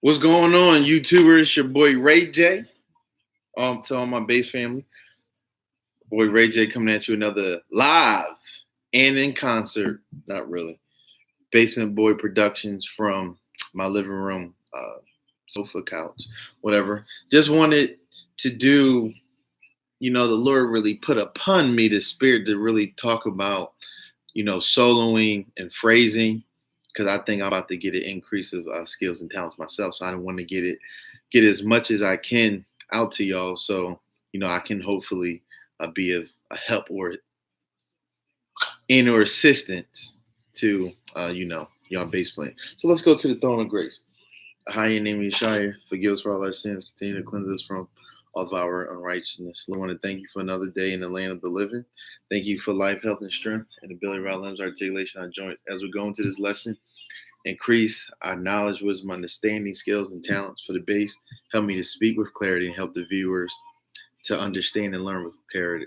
What's going on, YouTuber? It's your boy Ray J. To all my bass family. Boy Ray J coming at you another live and in concert. Not really. Basement Boy Productions from my living room, sofa, couch, whatever. Just wanted to do, the Lord really put upon me the spirit to really talk about, soloing and phrasing, because I think I'm about to get an increase of skills and talents myself. So I don't want to get as much as I can out to y'all. So, I can hopefully be of a help or assistance to, y'all bass playing. So let's go to the throne of grace. High name Yeshua, forgive us for all our sins, continue to cleanse us from all of our unrighteousness. Lord, I want to thank you for another day in the land of the living. Thank you for life, health, and strength, and ability of our limbs, articulation, our joints. As we go into this lesson, increase our knowledge, wisdom, understanding, skills, and talents for the bass. Help me to speak with clarity and help the viewers to understand and learn with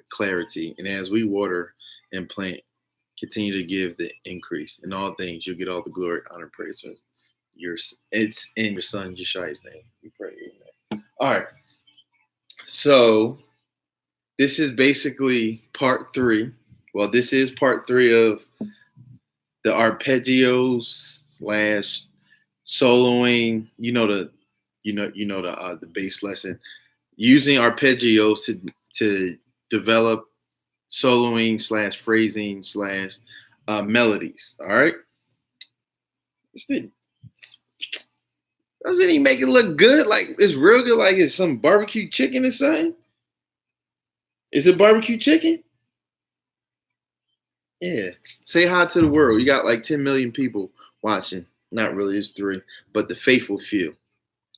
clarity. And as we water and plant, continue to give the increase. In all things, you'll get all the glory, honor, praise. It's in your son Yeshua's name. We pray. Amen. All right. So this is basically part 3. Well, this is part 3 of the arpeggios / soloing. The bass lesson, using arpeggios to develop soloing / phrasing / melodies. All right. Doesn't he make it look good? Like it's real good. Like it's some barbecue chicken or something. Is it barbecue chicken? Yeah. Say hi to the world. You got like 10 million people watching. Not really, it's 3, but the faithful few.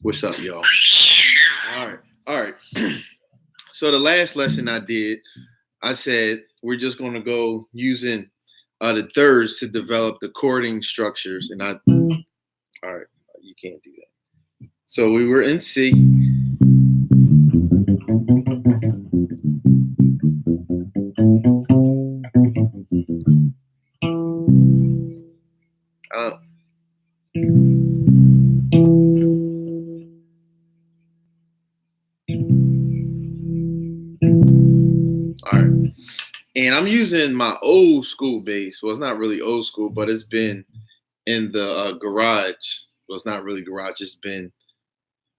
What's up, y'all? All right. So the last lesson I did, I said we're just going to go using the thirds to develop the chording structures. And all right, you can't do that. So we were in C. All right. And I'm using my old school bass. Well, it's not really old school, but it's been in the garage. Well, it's not really garage. It's been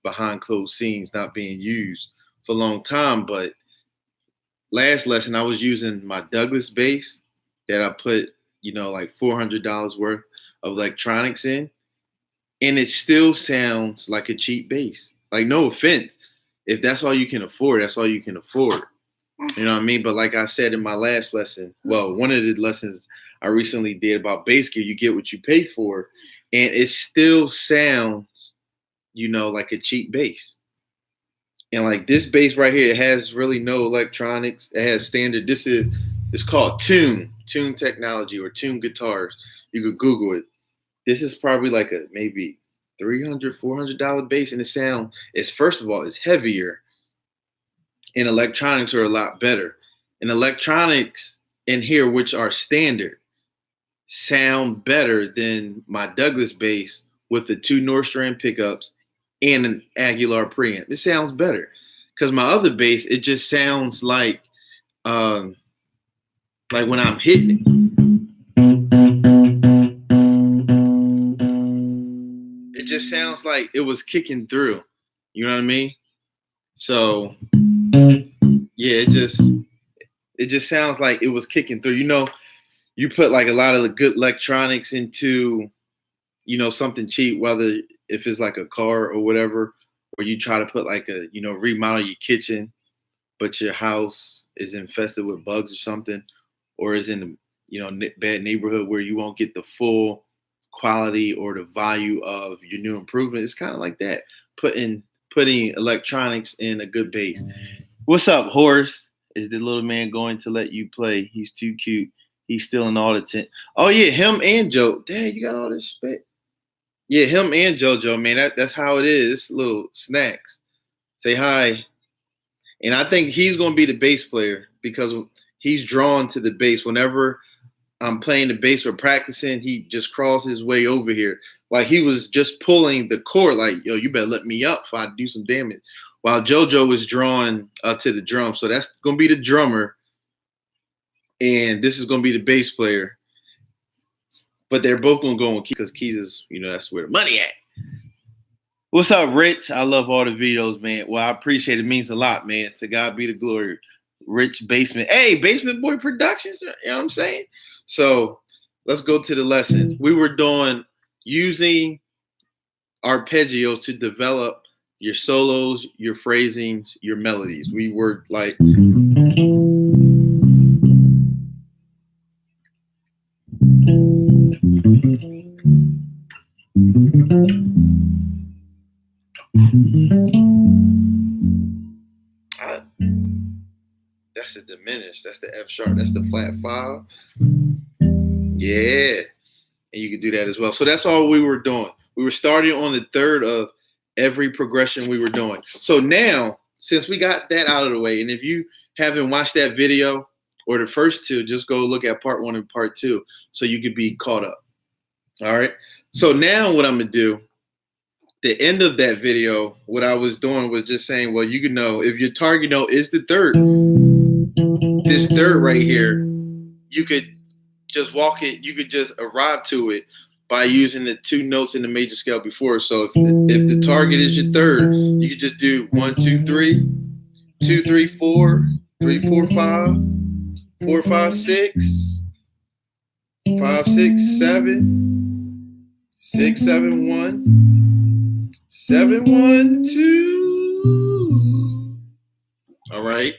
behind closed scenes, not being used for a long time. But last lesson, I was using my Douglas bass that I put, like $400 worth of electronics in. And it still sounds like a cheap bass. Like, no offense. If that's all you can afford, that's all you can afford. You know what I mean? But like I said in my last lesson, well, one of the lessons I recently did about bass gear, you get what you pay for. And it still sounds, like a cheap bass. And like this bass right here, it has really no electronics. It has standard. It's called Tune technology or Tune guitars. You could Google it. This is probably like a maybe $300, $400 bass. And the sound is, first of all, it's heavier. And electronics are a lot better. And electronics in here, which are standard, sound better than my Douglas bass with the 2 North Strand pickups and an Aguilar preamp. It sounds better because my other bass, it just sounds like when I'm hitting it. It just sounds like it was kicking through. You know what I mean? So yeah, it just sounds like it was kicking through. You put like a lot of the good electronics into, something cheap, whether if it's like a car or whatever, or you try to put like a, remodel your kitchen, but your house is infested with bugs or something, or is in a, bad neighborhood where you won't get the full quality or the value of your new improvement. It's kind of like that. Putting electronics in a good bass. What's up, Horace? Is the little man going to let you play? He's too cute. He's still in all the tent. Oh yeah, him and Joe. Dad, you got all this spit. Yeah, him and JoJo, man. That's how it is. It's little snacks. Say hi. And I think he's gonna be the bass player because he's drawn to the bass. Whenever I'm playing the bass or practicing, he just crawls his way over here. Like he was just pulling the chord, like, yo, you better let me up if I do some damage. While JoJo was drawn to the drum. So that's going to be the drummer. And this is going to be the bass player. But they're both going to go on keys because keys is, that's where the money at. What's up, Rich? I love all the videos, man. Well, I appreciate it. It means a lot, man. To God be the glory. Rich Basement. Hey, Basement Boy Productions. You know what I'm saying? So let's go to the lesson. We were doing using arpeggios to develop your solos, your phrasings, your melodies. We were like... That's a diminished. That's the F sharp. That's the flat 5. Yeah. And you can do that as well. So that's all we were doing. We were starting on the third of every progression we were doing. So now, since we got that out of the way, and if you haven't watched that video or the first two, just go look at part 1 and part 2 so you could be caught up. All right. So now what I'm going to do, the end of that video, what I was doing was just saying, well, you can know if your target note is the third, this third right here, you could just walk it, you could just arrive to it by using the 2 notes in the major scale before. So if the target is your third, you could just do 1, 2, 3, 2, 3, 4, 3, 4, 5, 4, 5, 6, 5, 6, 7, 6, 7, 1, 7, 1, 2. All right.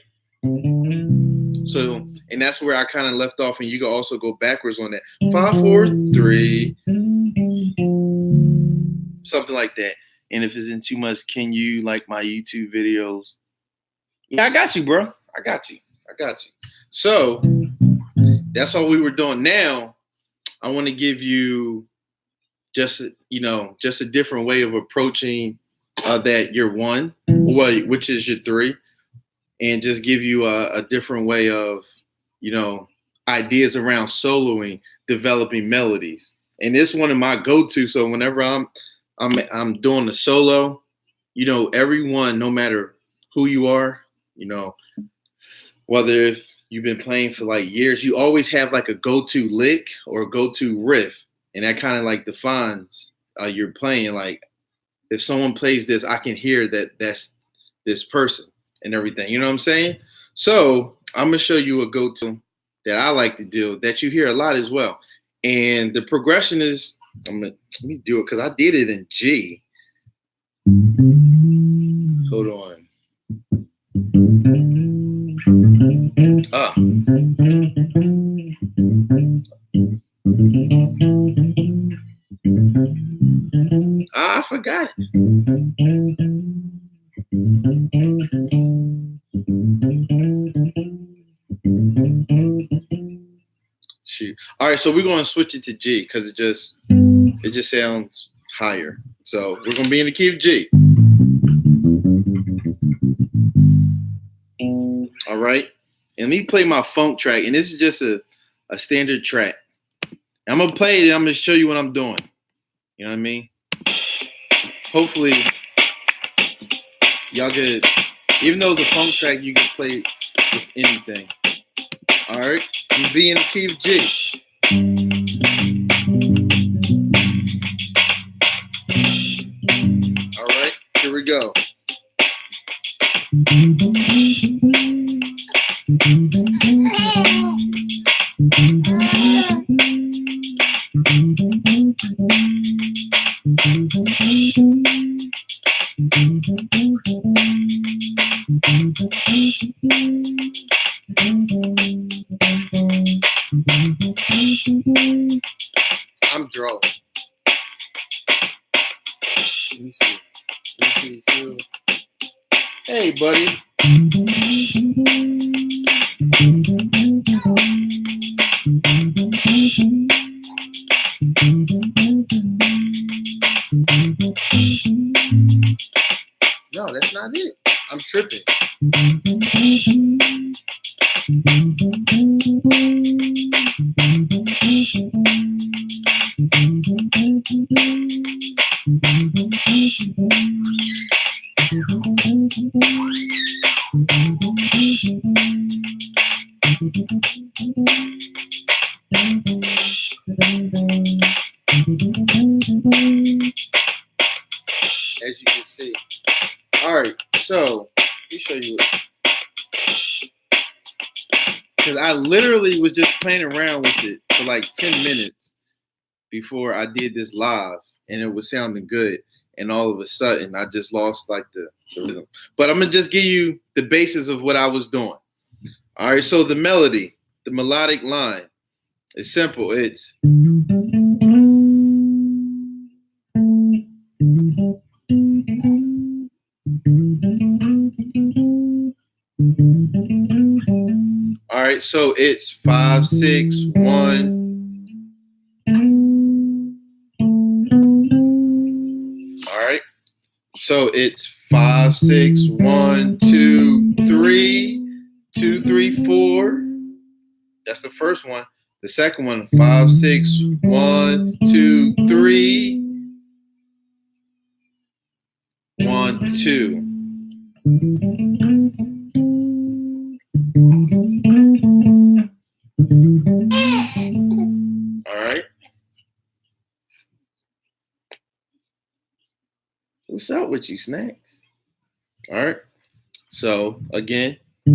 So, and that's where I kind of left off, and you can also go backwards on that. 5, 4, 3, something like that. And if it's in too much, can you like my YouTube videos? Yeah, I got you, bro. I got you. So that's all we were doing. Now I want to give you just a different way of approaching that your 1, which is your 3. And just give you a different way of, ideas around soloing, developing melodies. And it's one of my go-to. So whenever I'm doing the solo, everyone, no matter who you are, whether if you've been playing for like years, you always have like a go-to lick or a go-to riff. And that kind of like defines your playing. Like if someone plays this, I can hear that that's this person. And everything, you know what I'm saying? So I'm gonna show you a go-to that I like to do that you hear a lot as well. And the progression is, let me do it because I did it in G. Hold on. I forgot it. Shoot. All right, so we're going to switch it to G because it just sounds higher. So we're going to be in the key of G. All right, and let me play my funk track, and this is just a standard track. I'm gonna play it and I'm gonna show you what I'm doing. You know what I mean? Hopefully y'all could, even though it's a funk track, you can play with anything. All right, you be in the key of G. All right, here we go. I'm drawing. Let me see. Hey, buddy. No, that's not it. I'm tripping. As you can see. All right, so let me show you what. Because I literally was just playing around with it for like 10 minutes before I did this live, and it was sounding good. And all of a sudden, I just lost like the rhythm. But I'm gonna just give you the basis of what I was doing. All right, so the melody, the melodic line, is simple. It's all right, so it's 5, 6, 1. All right, so it's 5, 6, 1, 2, 3, 2, 3, 4. That's the first one. The second one, 5, 6, 1, 2, 3, 1, 2. All right. What's up with you, Snacks? All right. So again. All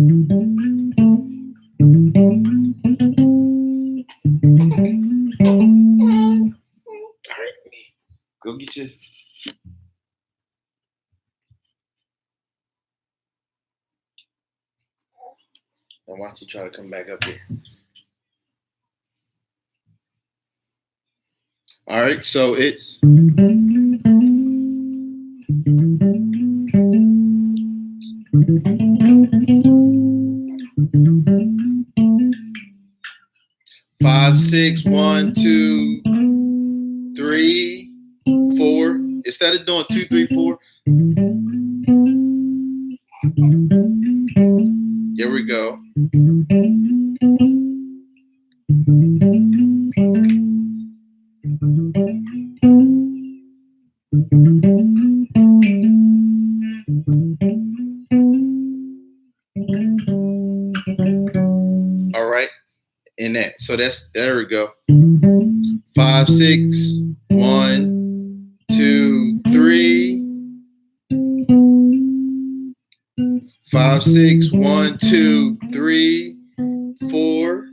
right. Go get your. And watch you try to come back up here. All right, so it's 5, 6, 1, 2, 3, 4. Instead of doing 2, 3, 4. Here we go. All right, and that. So there we go. 5, 6, 1, 2, 3. 5, 6, 1, 2, 3, 4,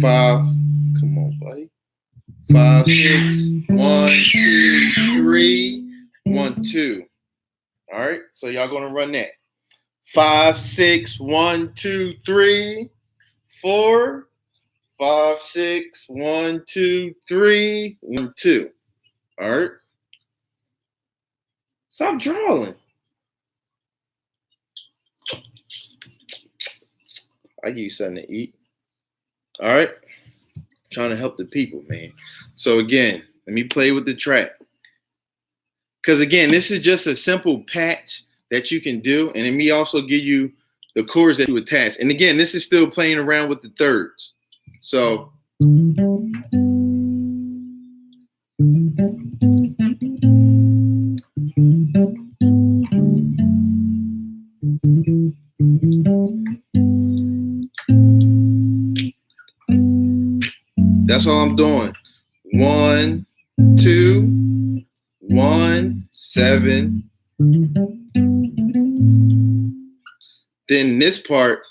5. Come on, buddy. 5, 6, 1, 2, 3, 1, 2. All right, so y'all gonna run that. 5, 6, 1, 2, 3, 4. 5, 6, 1, 2, 3, 1, 2. All right. Stop drawing. I give you something to eat. All right. I'm trying to help the people, man. So again, let me play with the track. Because again, this is just a simple patch that you can do. And let me also give you the chords that you attach. And again, this is still playing around with the thirds. So that's all I'm doing. 1, 2, 1, 7. Then this part.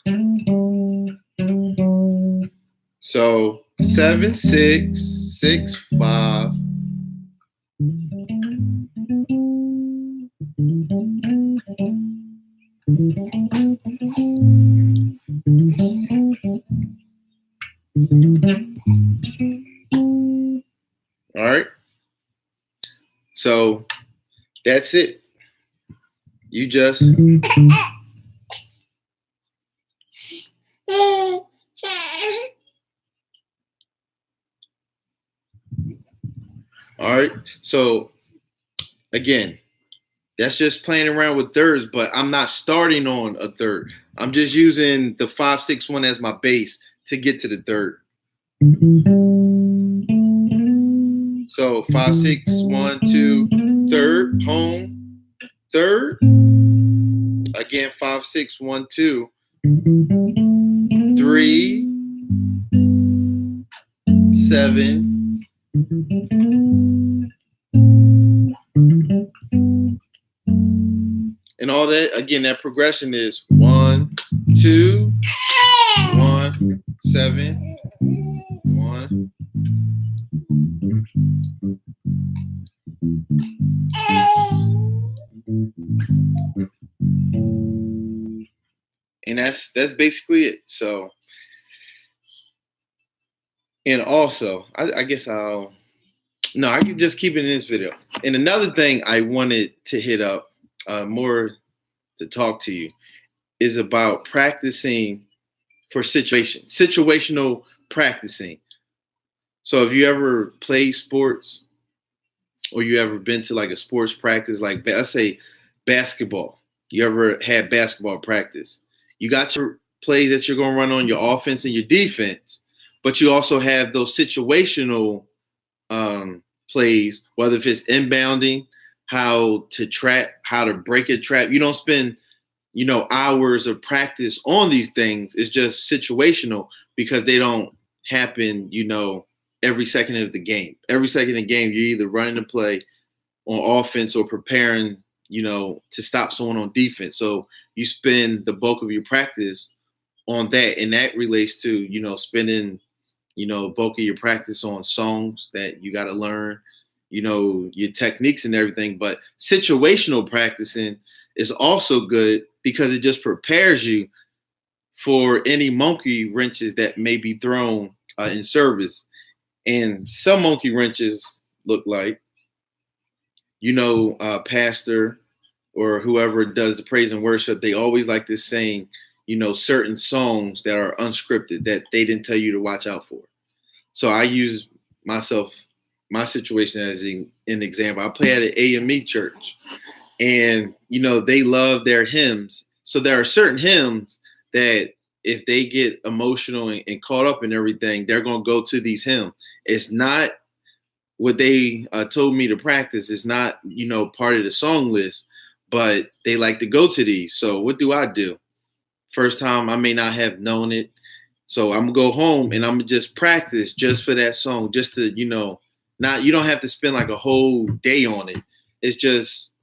So 7, 6, 6, 5. All right. So that's it. You just all right. So again, that's just playing around with thirds, but I'm not starting on a third. I'm just using the 5, 6, 1 as my base to get to the third. So 5, 6, 1, 2, third, home, third. Again, 5, 6, 1, 2, 3, 3, 7, and all that. Again, that progression is 1, 2, 1, 7, 1. And that's basically it. So, and also, I guess I can just keep it in this video. And another thing I wanted to hit up more to talk to you is about practicing for situational practicing. So if you ever played sports or you ever been to like a sports practice, like let's say basketball, you ever had basketball practice, you got your plays that you're going to run on your offense and your defense, but you also have those situational plays, whether if it's inbounding, how to trap, how to break a trap. You don't spend, hours of practice on these things. It's just situational because they don't happen, every second of the game. Every second of the game, you're either running a play on offense or preparing, to stop someone on defense. So you spend the bulk of your practice on that. And that relates to, spending, bulk of your practice on songs that you got to learn, your techniques and everything. But situational practicing is also good because it just prepares you for any monkey wrenches that may be thrown in service. And some monkey wrenches look like, pastor or whoever does the praise and worship, they always like this saying, certain songs that are unscripted that they didn't tell you to watch out for. So I use my situation as an example. I play at an AME church and, they love their hymns. So there are certain hymns that if they get emotional and caught up in everything, they're going to go to these hymns. It's not what they told me to practice. It's not, part of the song list, but they like to go to these. So what do? First time I may not have known it. So I'm gonna go home and I'm gonna just practice just for that song, just to, you don't have to spend like a whole day on it. It's just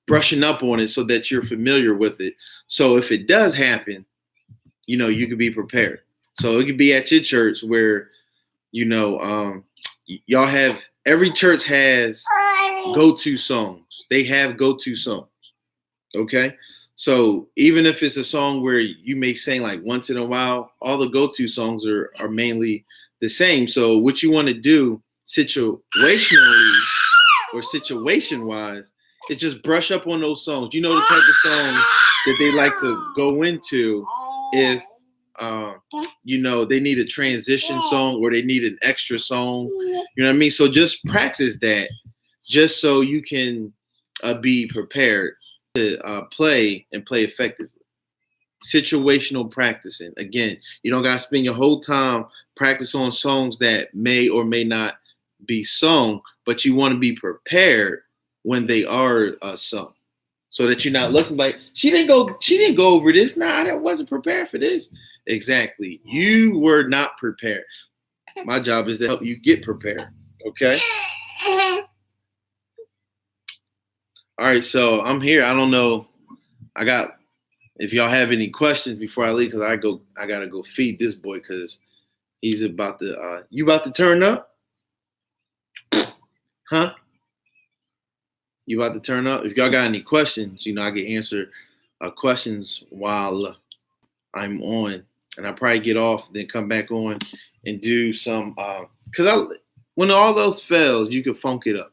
brushing up on it so that you're familiar with it. So if it does happen, you could be prepared. So it could be at your church where, y'all have, every church has go-to songs. They have go-to songs. Okay. So even if it's a song where you may sing like once in a while, all the go-to songs are mainly the same. So what you want to do situationally or situation-wise is just brush up on those songs. The type of songs that they like to go into if, they need a transition song or they need an extra song. You know what I mean? So just practice that just so you can be prepared to play and play effectively. Situational practicing. Again, you don't got to spend your whole time practice on songs that may or may not be sung, but you want to be prepared when they are sung, so that you're not looking like she didn't go over this. Nah, I wasn't prepared for this. Exactly. You were not prepared. My job is to help you get prepared. Okay. All right, so I'm here. I don't know. If y'all have any questions before I leave, because I gotta go feed this boy because he's about to. You about to turn up? Huh? You about to turn up? If y'all got any questions, I can answer questions while I'm on, and I probably get off, then come back on and do some. Because when all those fails, you can funk it up.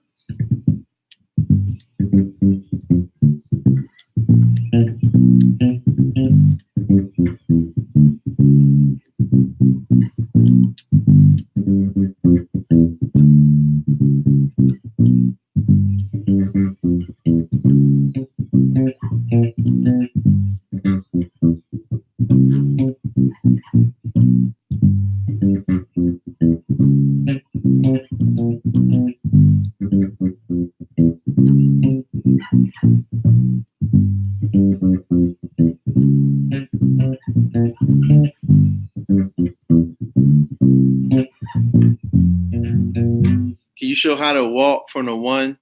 show how to walk from the 1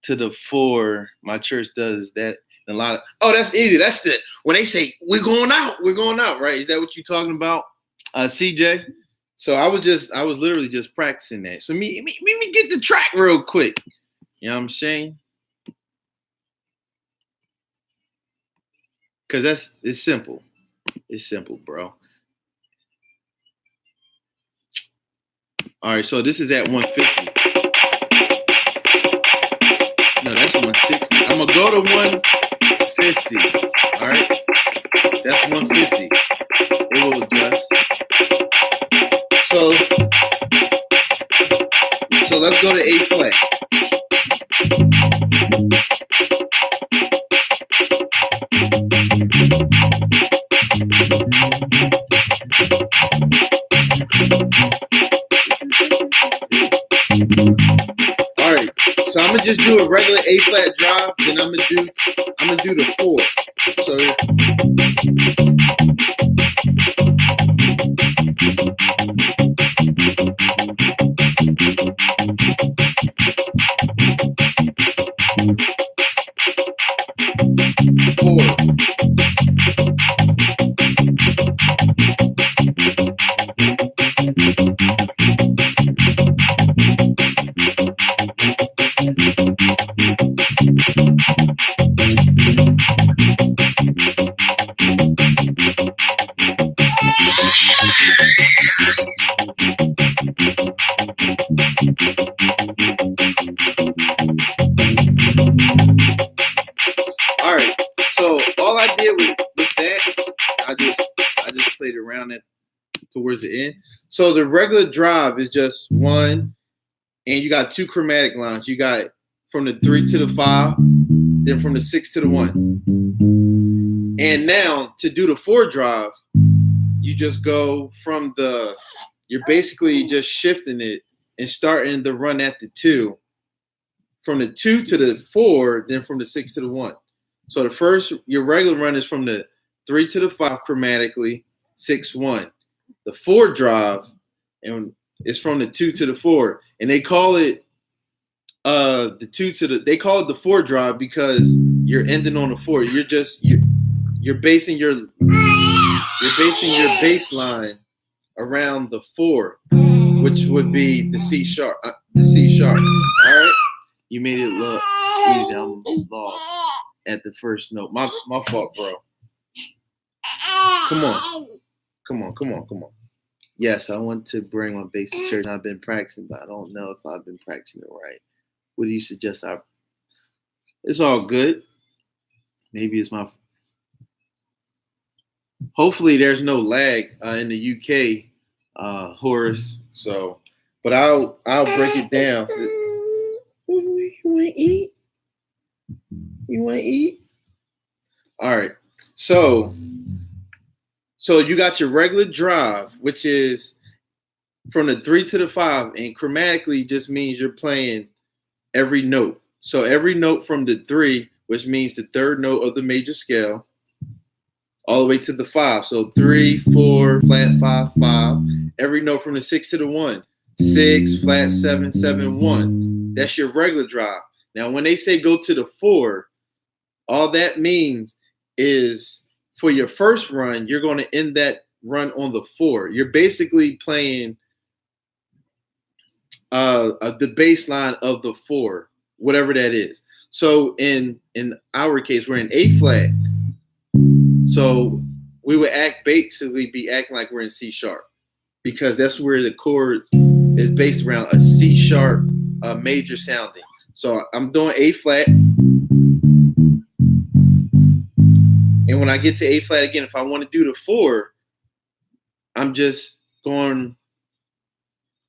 to the 4. My church does that. A lot of that's easy. That's the when they say we're going out, right? Is that what you're talking about, CJ? So I was literally just practicing that. So me get the track real quick. You know what I'm saying? Because it's simple. It's simple, bro. All right, so this is at 150. No, that's 160. I'm gonna go to 150. All right, that's 150. It will adjust. So let's go to A flat. All right, so I'm gonna just do a regular A flat drive, then I'm gonna do the 4. So all right, so all I did with that, I just played around it towards the end. So the regular drive is just 1, and you got 2 chromatic lines. You got from the 3 to the 5, then from the 6 to the 1. And now to do the 4 drive, you just go from you're basically just shifting it and starting the run at the 2. From the 2 to the 4, then from the 6 to the 1. So the first, your regular run is from the 3 to the 5 chromatically, 6, 1. The 4 drive, and it's from the 2 to the 4. And they call it they call it the 4 drive because you're ending on the 4. You're basing your baseline around the 4, which would be the C sharp. All right, you made it look easy. I'm lost at the first note. My fault, bro. Come on. Yes, I want to bring my bass to church. I've been practicing, but I don't know if I've been practicing it right. What do you suggest? It's all good. Maybe it's my. Hopefully, there's no lag in the UK, Horace. So, but I'll break it down. You want to eat? You want to eat? All right. So you got your regular drive, which is from the 3 to the 5, and chromatically just means you're playing every note. So every note from the 3, which means the 3rd note of the major scale, all the way to the 5. So 3, 4, flat 5, 5. Every note from the 6 to the 1, 6, flat 7, 7, 1. That's your regular drive. Now, when they say go to the 4, all that means is for your first run, you're going to end that run on the 4. You're basically playing the bass line of the 4, whatever that is. So in our case, we're in A flat. So we would basically be acting like we're in C sharp, because that's where the chord is based around a C sharp major sounding. So I'm doing A flat. And when I get to A flat again, if I want to do the 4, I'm just going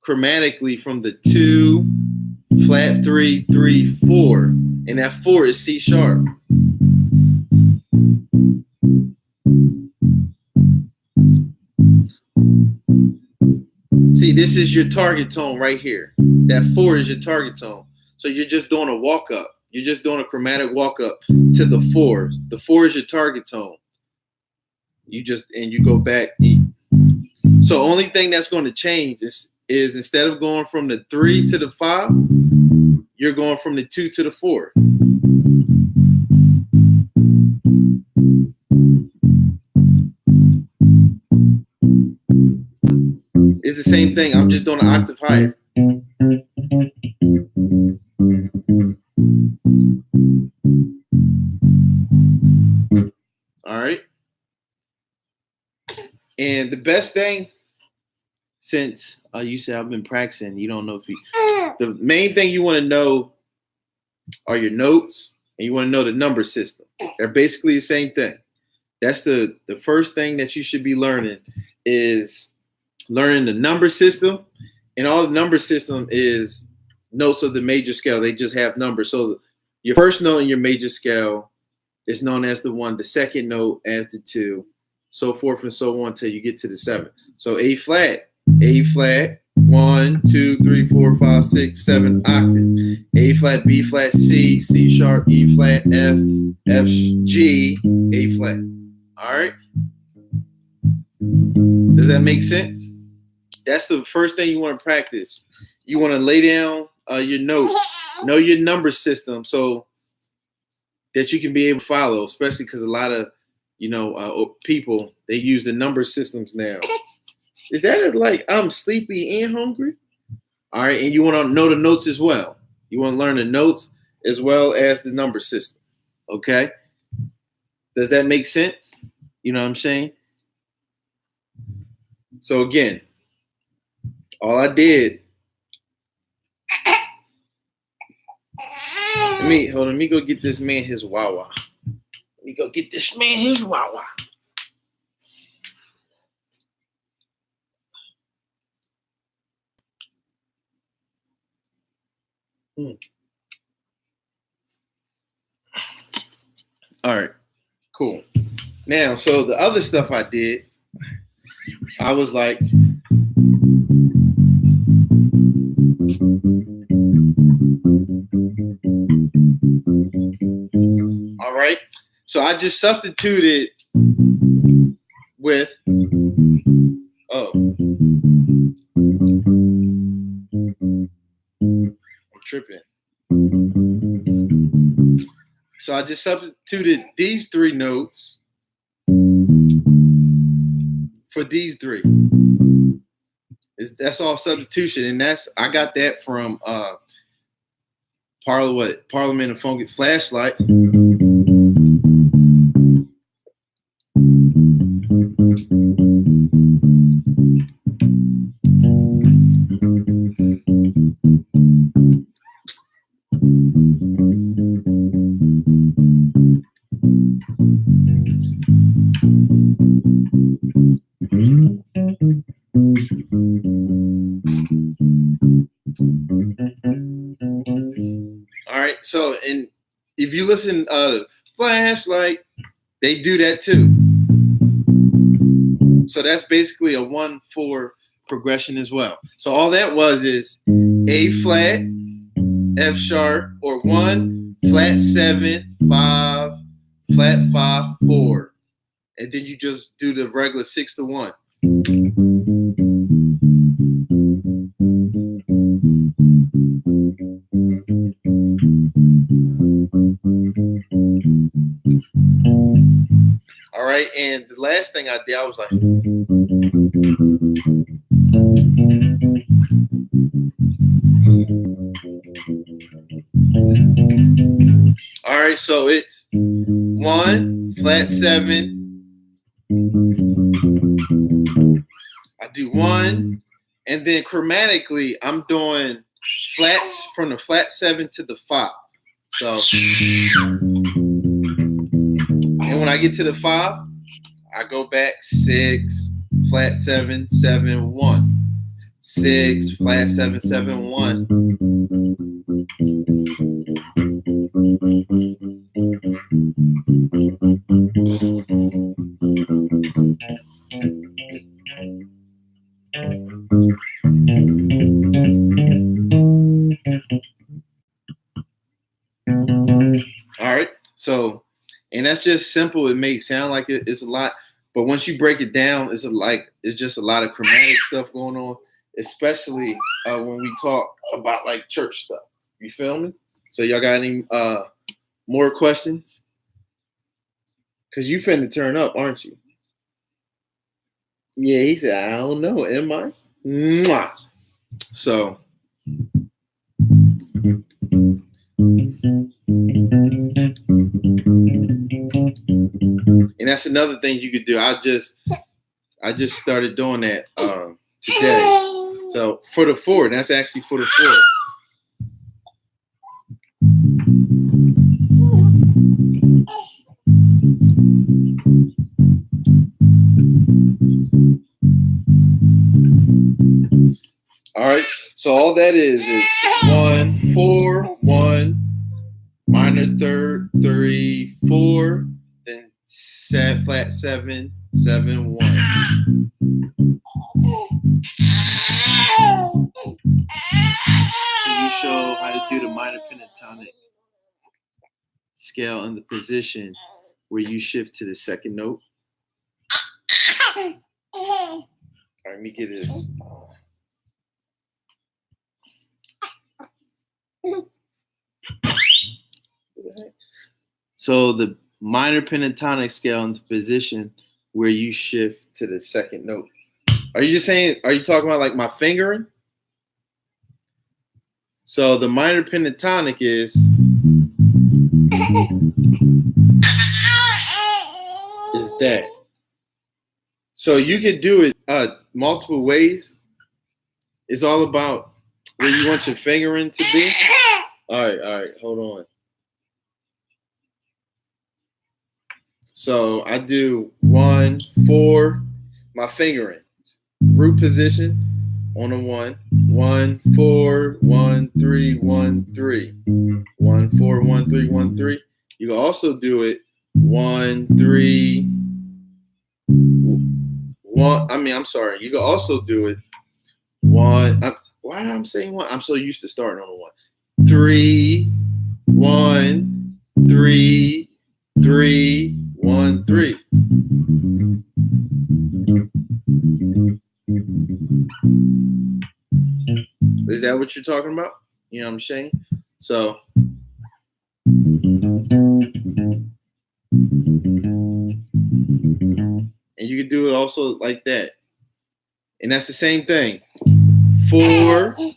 chromatically from the 2, flat 3, 3, 4. And that 4 is C sharp. See, this is your target tone right here. That 4 is your target tone. So you're just doing a walk up. You're just doing a chromatic walk up to the 4. The 4 is your target tone. You go back. So only thing that's going to change is is instead of going from the 3 to the 5, you're going from the 2 to the 4. It's the same thing. I'm just doing an octave higher. All right. And the best thing, since you said I've been practicing, you don't know if you. The main thing you want to know are your notes, and you want to know the number system. They're basically the same thing. That's the first thing that you should be learning is learning the number system. And all the number system is notes of the major scale. They just have numbers. So your first note in your major scale is known as the 1, the second note as the 2, so forth and so on until you get to the 7. So A flat, 1, 2, 3, 4, 5, 6, 7 octave. A flat, B flat, C, C sharp, E flat, F, F, G, A flat. All right. Does that make sense? That's the first thing you want to practice. You want to lay down your notes, know your number system, so that you can be able to follow. Especially because a lot of people, they use the number systems now. Is that like I'm sleepy and hungry? All right, and you want to know the notes as well. You want to learn the notes as well as the number system. Okay. Does that make sense? You know what I'm saying? So again, all I did. Let me go get this man his Wawa. Let me go get this man his Wawa. All right, cool. Now, so the other stuff I did, I was like, all right. So I just substituted with, I'm tripping. So I just substituted these 3 notes for these 3. That's all substitution, and I got that from Parliament of Funky Flashlight. All right, so and if you listen Flashlight, they do that too. So that's basically a 1-4 progression as well. So all that was is A flat, F sharp, or 1, flat 7, 5, flat 5, 4. And then you just do the regular 6 to 1. All right, and the last thing I did, I was like, all right, so it's 1, flat 7. I do 1, and then chromatically, I'm doing flats from the flat 7 to the 5. So, and when I get to the 5, I go back 6, flat 7, 7, 1. 6, flat 7, 7, 1. All right. So, and that's just simple. It may sound like it's a lot, but once you break it down, it's just a lot of chromatic stuff going on. especially when we talk about like church stuff. You feel me? So y'all got any more questions? Cause you finna turn up, aren't you? Yeah, he said, I don't know, am I? Mwah. So and that's another thing you could do. I just started doing that today. So for the 4, that's actually for the 4. All right. So all that is 1, 4, 1, minor third, 3, 4, then flat 7, 7, 1. Can you show how to do the minor pentatonic scale in the position where you shift to the second note? All right, let me get this. So the minor pentatonic scale in the position where you shift to the second note. Are you talking about like my fingering? So the minor pentatonic is that. So you could do it multiple ways. It's all about where you want your fingering to be. All right, hold on. So I do 1, 4, my fingering, root position on a 1, 1, 4, 1, 3, 1, 3, 1, 4, 1, 3, 1, 3. You can also do it 1, 3, 1. I'm sorry. You can also do it 1. Why did I say 1? I'm so used to starting on a 1. 3, 1, 3, 3, 1, 3. Is that what you're talking about? You know what I'm saying? So and you can do it also like that. And that's the same thing. 4, 2,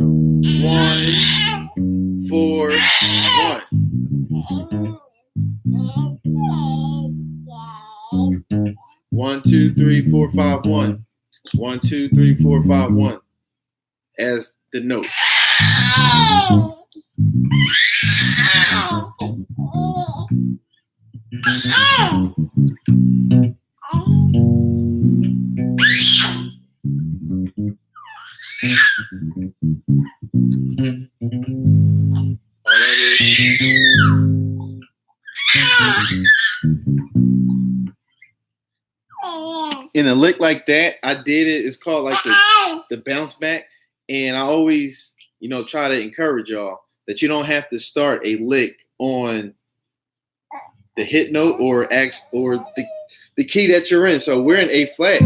1, 4, 1. 1, 2, 3, 4, 5, 1. 1, 2, 3, 4, 5, 1. As the note. In a lick like that, I did it. It's called like the bounce back. And I always, try to encourage y'all that you don't have to start a lick on the hit note or the key that you're in. So we're in A flat.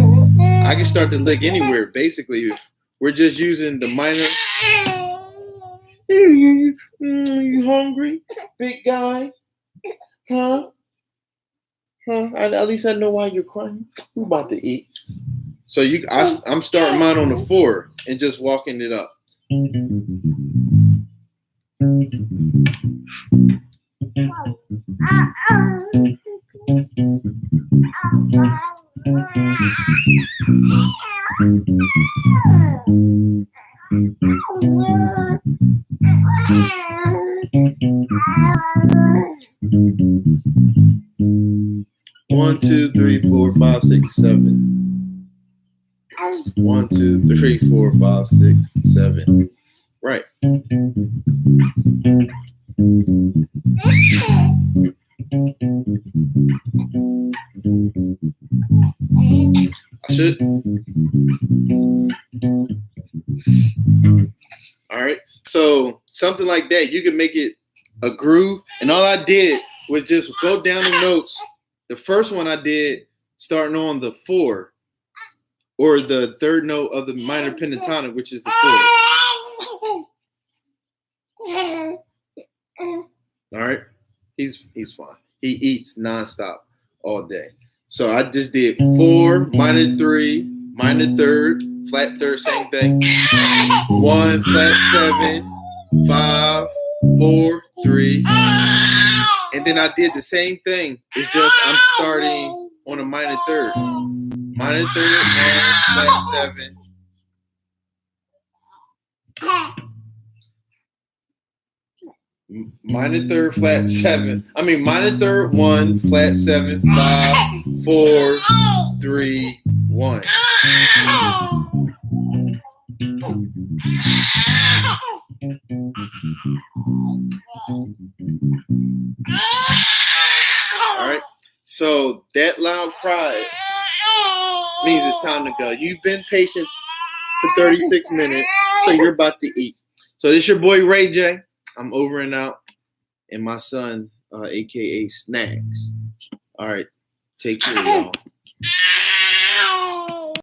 I can start the lick anywhere. Basically, if we're just using the minor. You hungry, big guy? Huh? At least I know why you're crying. We're about to eat. So I'm starting mine on the 4 and just walking it up. One, 2, 3, 4, 5, 6, 7. 1, 2, 3, 4, 5, 6, 7. Right. I should. All right. So something like that, you can make it a groove. And all I did was just go down the notes. The first one I did starting on the 4 or the third note of the minor pentatonic, which is the fourth. All right, he's fine. He eats nonstop all day. So I just did 4, minor 3, minor third, flat third, same thing. 1, flat 7, 5, 4, 3. And then I did the same thing. It's just I'm starting on a minor third. Minor third, 1, flat 7. Minor third, flat 7. I mean, minor third, 1, flat 7, 5, 4, 3, 1. All right. So that loud cry means it's time to go. You've been patient for 36 minutes, so you're about to eat. So this your boy Ray J. I'm over and out. And my son, aka Snacks. All right. Take care, y'all.